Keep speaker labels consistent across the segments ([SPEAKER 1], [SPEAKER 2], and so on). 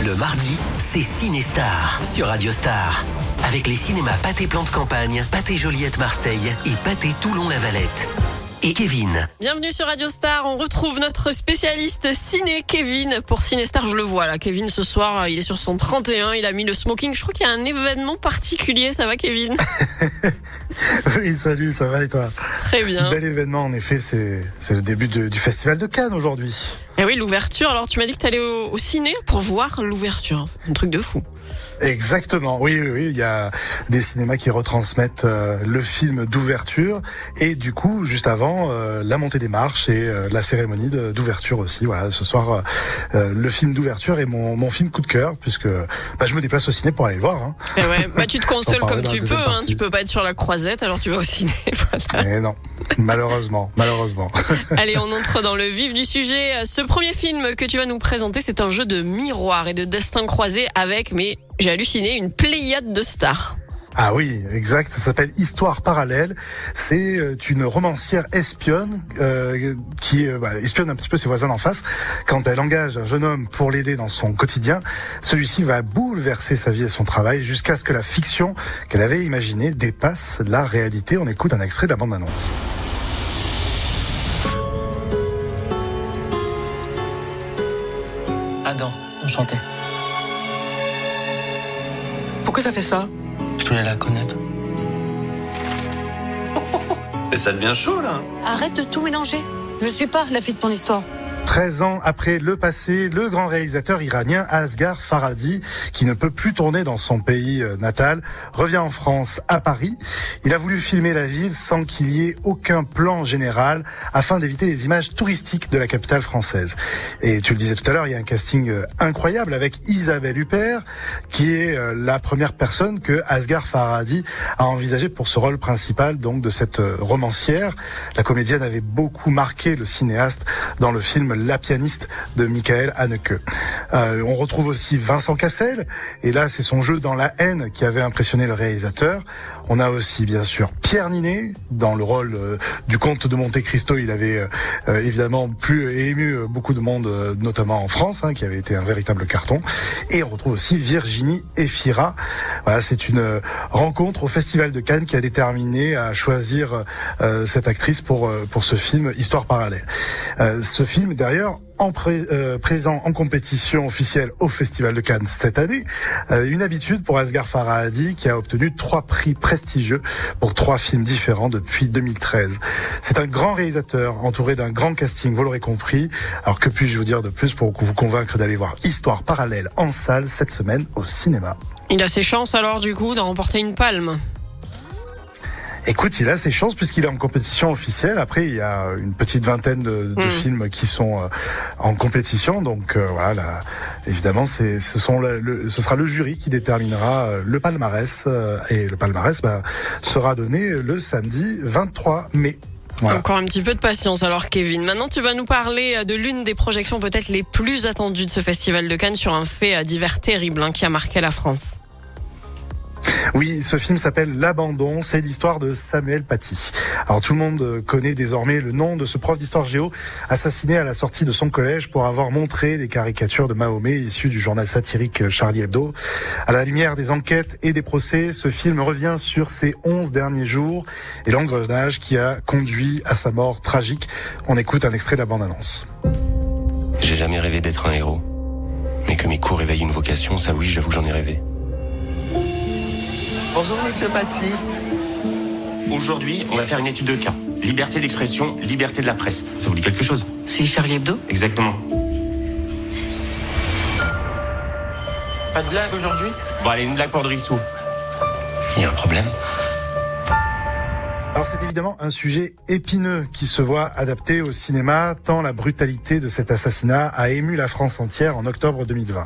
[SPEAKER 1] Le mardi, c'est Cinestar sur Radio Star. Avec les cinémas Pathé Plan de Campagne, Pathé Joliette Marseille et Pathé Toulon-La-Valette. Et Kevin.
[SPEAKER 2] Bienvenue sur Radio Star, on retrouve notre spécialiste ciné Kevin pour Cinestar, je le vois là, Kevin ce soir il est sur son 31, il a mis le smoking, je crois qu'il y a un événement particulier, ça va Kevin?
[SPEAKER 3] Oui, salut, ça va et toi?
[SPEAKER 2] Très bien.
[SPEAKER 3] Bel événement en effet, c'est le début du Festival de Cannes aujourd'hui.
[SPEAKER 2] Et oui, l'ouverture, alors tu m'as dit que tu allais au ciné pour voir l'ouverture, un truc de fou.
[SPEAKER 3] Exactement, oui, il y a des cinémas qui retransmettent le film d'ouverture et du coup, juste avant, la montée des marches et la cérémonie d'ouverture aussi. Voilà, ce soir, le film d'ouverture est mon film coup de cœur puisque je me déplace au ciné pour aller le voir. Hein.
[SPEAKER 2] Et ouais, tu te consoles comme tu peux, hein, tu peux pas être sur la croisette, alors tu vas au ciné. Voilà.
[SPEAKER 3] Et non, malheureusement.
[SPEAKER 2] Allez, on entre dans le vif du sujet. Ce premier film que tu vas nous présenter, c'est un jeu de miroir et de destin croisé avec, mais j'ai halluciné, une pléiade de stars.
[SPEAKER 3] Ah oui, exact. Ça s'appelle Histoire parallèle. C'est une romancière espionne qui espionne un petit peu ses voisins d'en face. Quand elle engage un jeune homme pour l'aider dans son quotidien, celui-ci va bouleverser sa vie et son travail jusqu'à ce que la fiction qu'elle avait imaginée dépasse la réalité. On écoute un extrait de la bande-annonce.
[SPEAKER 4] Adam, enchanté. Pourquoi t'as fait ça? Je voulais la connaître.
[SPEAKER 5] Et ça devient chaud, là.
[SPEAKER 6] Arrête de tout mélanger. Je suis pas la fille de son histoire.
[SPEAKER 3] 13 ans après le passé, le grand réalisateur iranien Asghar Farhadi, qui ne peut plus tourner dans son pays natal, revient en France, à Paris. Il a voulu filmer la ville sans qu'il y ait aucun plan général, afin d'éviter les images touristiques de la capitale française. Et tu le disais tout à l'heure, il y a un casting incroyable avec Isabelle Huppert, qui est la première personne que Asghar Farhadi a envisagé pour ce rôle principal, donc de cette romancière. La comédienne avait beaucoup marqué le cinéaste dans le film La pianiste de Michael Haneke. On retrouve aussi Vincent Cassel, et là c'est son jeu dans La haine qui avait impressionné le réalisateur. On a aussi bien sûr Pierre Ninet dans le rôle du comte de Monte Cristo. Il avait évidemment plu et ému beaucoup de monde, notamment en France, qui avait été un véritable carton. Et on retrouve aussi Virginie Efira. Voilà, c'est une rencontre au Festival de Cannes qui a déterminé à choisir cette actrice pour ce film Histoire parallèle. Ce film d'ailleurs présent en compétition officielle au Festival de Cannes cette année, une habitude pour Asghar Farhadi qui a obtenu 3 prix prestigieux pour 3 films différents depuis 2013. C'est un grand réalisateur entouré d'un grand casting, vous l'aurez compris. Alors que puis-je vous dire de plus pour vous convaincre d'aller voir Histoire parallèle en salle cette semaine au cinéma?
[SPEAKER 2] Il a ses chances alors du coup de remporter une palme.
[SPEAKER 3] Écoute, il a ses chances puisqu'il est en compétition officielle. Après, il y a une petite vingtaine de films qui sont en compétition. Donc voilà, évidemment, ce sera le jury qui déterminera le palmarès. Et le palmarès sera donné le samedi 23 mai. Voilà.
[SPEAKER 2] Encore un petit peu de patience alors Kevin. Maintenant tu vas nous parler de l'une des projections peut-être les plus attendues de ce festival de Cannes sur un fait divers terrible qui a marqué la France.
[SPEAKER 3] Oui, ce film s'appelle L'Abandon, c'est l'histoire de Samuel Paty. Alors tout le monde connaît désormais le nom de ce prof d'histoire géo assassiné à la sortie de son collège pour avoir montré les caricatures de Mahomet issues du journal satirique Charlie Hebdo. À la lumière des enquêtes et des procès, ce film revient sur ses 11 derniers jours et l'engrenage qui a conduit à sa mort tragique. On écoute un extrait de la bande-annonce.
[SPEAKER 5] J'ai jamais rêvé d'être un héros. Mais que mes coups réveillent une vocation, ça oui, j'avoue que j'en ai rêvé. Bonjour monsieur Paty. Aujourd'hui, on va faire une étude de cas. Liberté d'expression, liberté de la presse. Ça vous dit quelque chose?
[SPEAKER 6] C'est Charlie Hebdo?
[SPEAKER 5] Exactement.
[SPEAKER 4] Pas de blague aujourd'hui?
[SPEAKER 5] Bon allez, une blague pour Drissou. Il y a un problème?
[SPEAKER 3] Alors c'est évidemment un sujet épineux qui se voit adapté au cinéma, tant la brutalité de cet assassinat a ému la France entière en octobre 2020.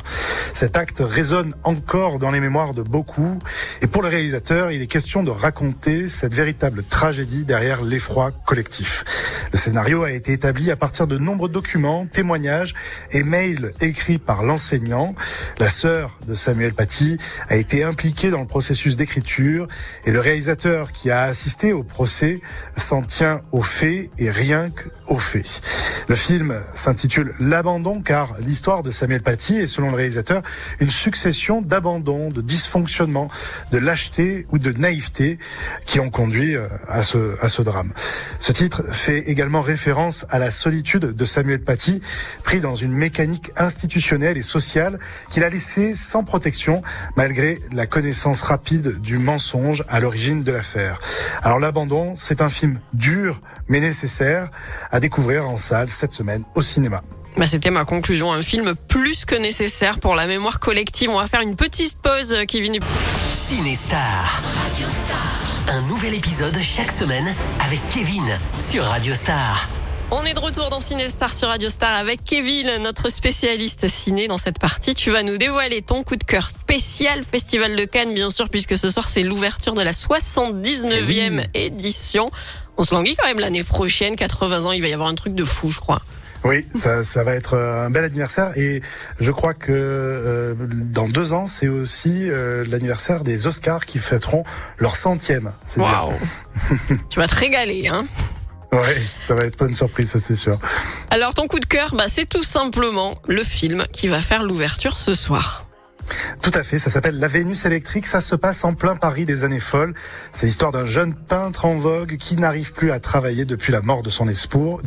[SPEAKER 3] Cet acte résonne encore dans les mémoires de beaucoup, et pour le réalisateur, il est question de raconter cette véritable tragédie derrière l'effroi collectif. Le scénario a été établi à partir de nombreux documents, témoignages et mails écrits par l'enseignant. La sœur de Samuel Paty a été impliquée dans le processus d'écriture, et le réalisateur qui a assisté au procès s'en tient aux faits et rien qu'aux faits. Le film s'intitule L'abandon car l'histoire de Samuel Paty est, selon le réalisateur, une succession d'abandons, de dysfonctionnements, de lâcheté ou de naïveté qui ont conduit à ce drame. Ce titre fait également référence à la solitude de Samuel Paty, pris dans une mécanique institutionnelle et sociale qu'il a laissée sans protection malgré la connaissance rapide du mensonge à l'origine de l'affaire. Alors L'abandon, c'est un film dur mais nécessaire à découvrir en salle cette semaine au cinéma.
[SPEAKER 2] C'était ma conclusion, un film plus que nécessaire pour la mémoire collective. On va faire une petite pause, Kevin.
[SPEAKER 1] Cinestar. Radio Star. Un nouvel épisode chaque semaine avec Kevin sur Radio Star.
[SPEAKER 2] On est de retour dans Cinestar sur Radio Star avec Kevin, notre spécialiste ciné. Dans cette partie, tu vas nous dévoiler ton coup de cœur spécial Festival de Cannes, bien sûr, puisque ce soir, c'est l'ouverture de la 79e édition. On se languit quand même l'année prochaine, 80 ans, il va y avoir un truc de fou, je crois.
[SPEAKER 3] Oui, ça va être un bel anniversaire et je crois que dans 2 ans, c'est aussi l'anniversaire des Oscars qui fêteront leur 100e.
[SPEAKER 2] Waouh. Tu vas te régaler, hein.
[SPEAKER 3] Ouais, ça va être plein de surprises, ça c'est sûr.
[SPEAKER 2] Alors ton coup de cœur, c'est tout simplement le film qui va faire l'ouverture ce soir.
[SPEAKER 3] Tout à fait, ça s'appelle La Vénus électrique, ça se passe en plein Paris des années folles. C'est l'histoire d'un jeune peintre en vogue qui n'arrive plus à travailler depuis la mort de son épouse,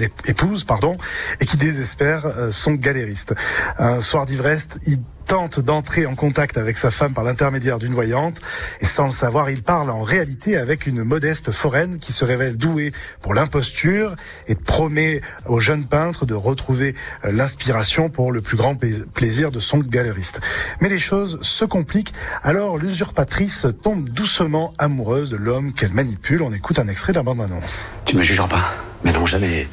[SPEAKER 3] et qui désespère son galériste. Un soir d'ivresse, il tente d'entrer en contact avec sa femme par l'intermédiaire d'une voyante et sans le savoir, il parle en réalité avec une modeste foraine qui se révèle douée pour l'imposture et promet au jeune peintre de retrouver l'inspiration pour le plus grand plaisir de son galériste. Mais les choses se compliquent, alors l'usurpatrice tombe doucement amoureuse de l'homme qu'elle manipule. On écoute un extrait de la bande-annonce.
[SPEAKER 7] Tu ne me jugeras pas, mais non, jamais.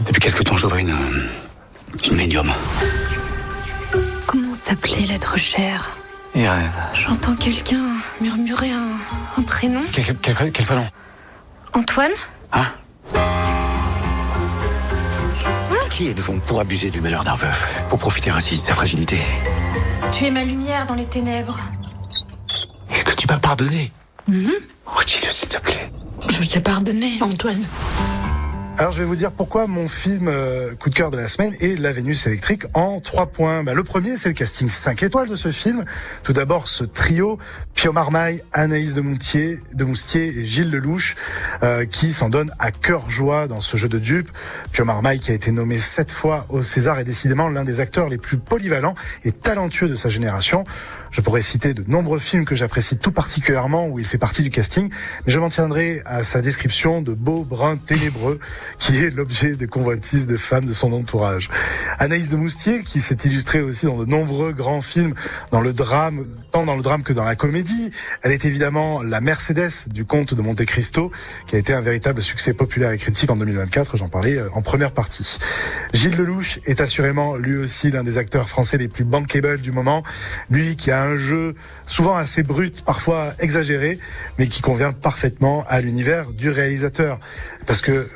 [SPEAKER 7] Depuis quelque temps, j'ouvre une médium.
[SPEAKER 8] Comment s'appelait l'être cher?
[SPEAKER 7] Irène.
[SPEAKER 8] J'entends quelqu'un murmurer un prénom.
[SPEAKER 7] Quel prénom?
[SPEAKER 8] Antoine?
[SPEAKER 7] Hein? Qui êtes-vous pour abuser du malheur d'un veuf, pour profiter ainsi de sa fragilité?
[SPEAKER 8] Tu es ma lumière dans les ténèbres.
[SPEAKER 7] Est-ce que tu m'as pardonné? Redis-le, s'il te plaît.
[SPEAKER 8] Je t'ai pardonné, Antoine.
[SPEAKER 3] Alors je vais vous dire pourquoi mon film coup de cœur de la semaine est La Vénus électrique en 3 points. Le premier, c'est le casting 5 étoiles de ce film. Tout d'abord, ce trio, Pio Marmaille, Anaïs de Moustier et Gilles Lelouch, qui s'en donnent à cœur joie dans ce jeu de dupes. Pio Marmaille, qui a été nommé 7 fois au César, est décidément l'un des acteurs les plus polyvalents et talentueux de sa génération. Je pourrais citer de nombreux films que j'apprécie tout particulièrement où il fait partie du casting, mais je m'en tiendrai à sa description de beau brun ténébreux qui est l'objet des convoitises de femmes de son entourage. Anaïs de Moustier, qui s'est illustrée aussi dans de nombreux grands films, dans le drame, tant dans le drame que dans la comédie. Elle est évidemment la Mercedes du Comte de Monte Cristo, qui a été un véritable succès populaire et critique en 2024, j'en parlais en première partie. Gilles Lelouch est assurément lui aussi l'un des acteurs français les plus bankable du moment, lui qui a un jeu souvent assez brut, parfois exagéré, mais qui convient parfaitement à l'univers du réalisateur. Parce que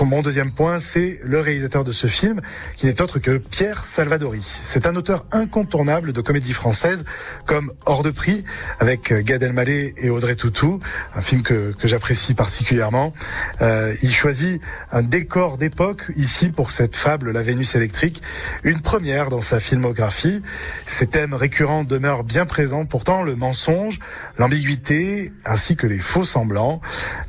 [SPEAKER 3] mon deuxième point, c'est le réalisateur de ce film, qui n'est autre que Pierre Salvadori. C'est un auteur incontournable de comédie française, comme Hors de prix, avec Gad Elmaleh et Audrey Tautou, un film que j'apprécie particulièrement. Il choisit un décor d'époque, ici, pour cette fable, La Vénus électrique, une première dans sa filmographie. Ses thèmes récurrents demeurent bien présents, pourtant le mensonge, l'ambiguïté, ainsi que les faux semblants.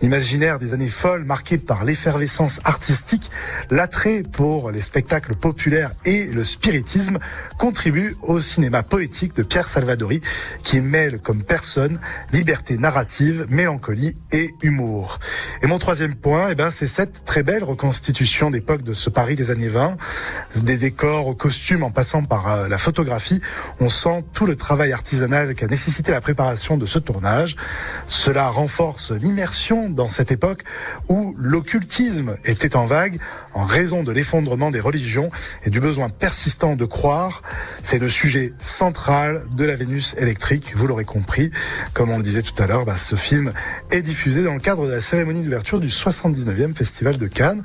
[SPEAKER 3] L'imaginaire des années folles, marqué par l'effervescence artistique, l'attrait pour les spectacles populaires et le spiritisme contribuent au cinéma poétique de Pierre Salvadori, qui mêle comme personne liberté narrative, mélancolie et humour. Et mon troisième point, c'est cette très belle reconstitution d'époque de ce Paris des années 20, des décors aux costumes en passant par la photographie. On sent tout le travail artisanal qu'a nécessité la préparation de ce tournage. Cela renforce l'immersion dans cette époque où l'occultisme était en vague en raison de l'effondrement des religions et du besoin persistant de croire. C'est le sujet central de La Vénus électrique, vous l'aurez compris. Comme on le disait tout à l'heure, ce film est diffusé dans le cadre de la cérémonie d'ouverture du 79e Festival de Cannes.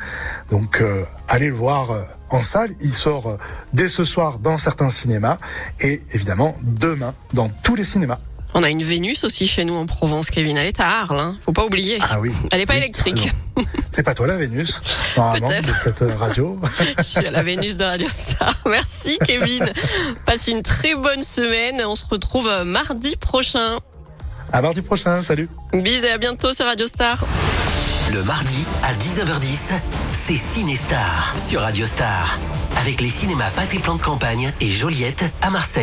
[SPEAKER 3] Donc allez le voir en salle, il sort dès ce soir dans certains cinémas et évidemment demain dans tous les cinémas.
[SPEAKER 2] On a une Vénus aussi chez nous en Provence, Kevin. Elle est à Arles, hein. Faut pas oublier.
[SPEAKER 3] Ah oui.
[SPEAKER 2] Elle est pas
[SPEAKER 3] Oui,
[SPEAKER 2] électrique.
[SPEAKER 3] non. C'est pas toi la Vénus, normalement, de
[SPEAKER 2] Peut-être.
[SPEAKER 3] cette radio.
[SPEAKER 2] Je suis à la Vénus de Radio Star. Merci Kevin. Passe une très bonne semaine. On se retrouve mardi prochain.
[SPEAKER 3] À mardi prochain, salut.
[SPEAKER 2] Bisous et à bientôt sur Radio Star.
[SPEAKER 1] Le mardi à 19h10, c'est Cinestar sur Radio Star. Avec les cinémas Pâté Plan de Campagne et Joliette à Marseille.